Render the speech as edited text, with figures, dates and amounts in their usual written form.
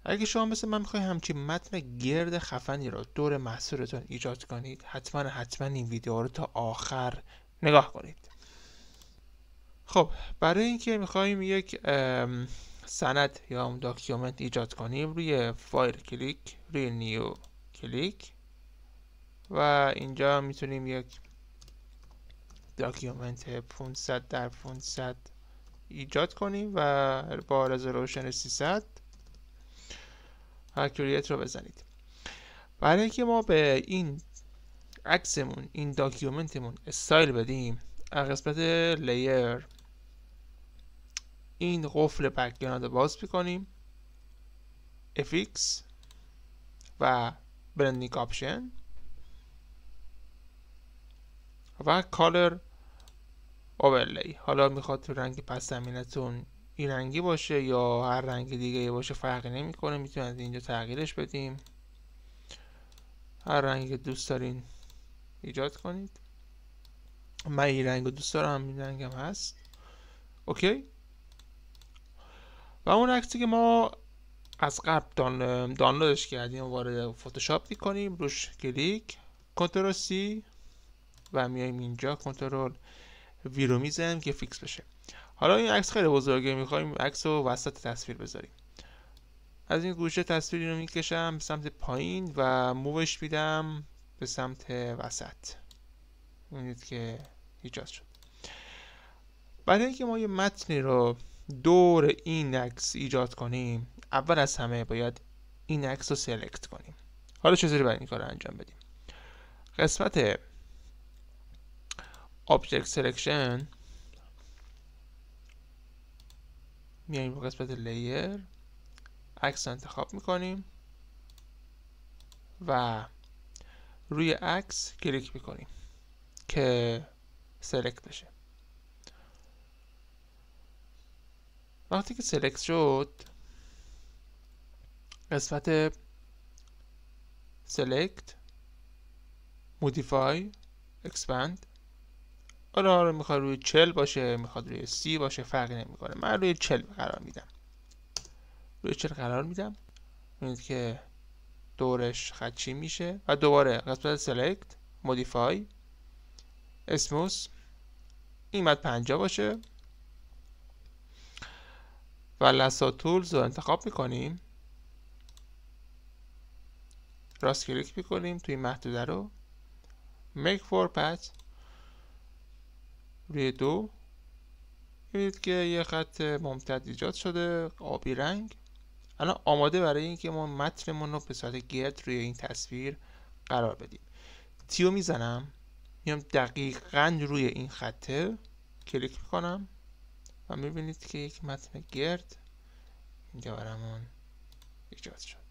اگه شما مثل من میخوای همچین متن گرد خفنی رو دور محصولتون ایجاد کنید، حتما این ویدیو رو تا آخر نگاه کنید. خب برای اینکه میخوایم یک سند یا داکیومنت ایجاد کنیم، روی فایل کلیک، روی نیو کلیک و اینجا میتونیم یک داکیومنت 500 در 500 ایجاد کنیم و با رزولوشن 300 اکوریت رو بزنید. برای اینکه ما به این عکسمون، این داکیومنتمون استایل بدیم، از قسمت لیر این قفل بک‌گراند رو باز می‌کنیم، FX و برندینگ آپشن و کالر اوورلی. حالا میخواد تو رنگ پس زمینتون این رنگی باشه یا هر رنگ دیگه باشه فرقی نمیکنه، میتونید اینجا تغییرش بدیم، هر رنگی که دوست دارین ایجاد کنید. من این رنگ رو دوست دارم، این رنگم هست. اوکی. و اون عکسی که ما از قبل دانلودش کردیم وارد فتوشاپ میکنیم، روش کلیک، کنترل C و میایم اینجا کنترل وی رو میزنیم که فیکس بشه. حالا این عکس خیلی بزرگه، میخوایم عکس رو وسط تصویر بذاریم. از این گوشه تصویری رو میکشم به سمت پایین و مووش میدم به سمت وسط. میبینید که ایجاد شد. برای اینکه ما یه متنی رو دور این عکس ایجاد کنیم، اول از همه باید این عکس رو سلکت کنیم. حالا چطوری باید این کار رو انجام بدیم؟ قسمت Object Selection میایم به قسمت Layer، عکس رو انتخاب میکنیم و روی عکس کلیک میکنیم که سلکت بشه. وقتی که سلکت شد، قسمت Select، Modify، Expand، حالا میخواد روی 40 باشه، میخواد روی 30 باشه، فرقی نمیکنه. من روی 40 قرار میدم. روی 40 قرار میدم. میبینید که دورش خدچی میشه و دوباره قسمت Select، Modify، Smooth، این باید 50 باشه و لسا تولز رو انتخاب میکنیم، راست کلیک میکنیم توی محدوده رو، Make for Path، روی 2 میبینید که یه خط ممتد ایجاد شده آبی رنگ. الان آماده برای اینکه ما متنمون رو به صورت گرد روی این تصویر قرار بدیم. تیو میزنم، میام دقیقاً روی این خطه کلیک میکنم و میبینید که یک متن گرد اینجا برامون ایجاد شد.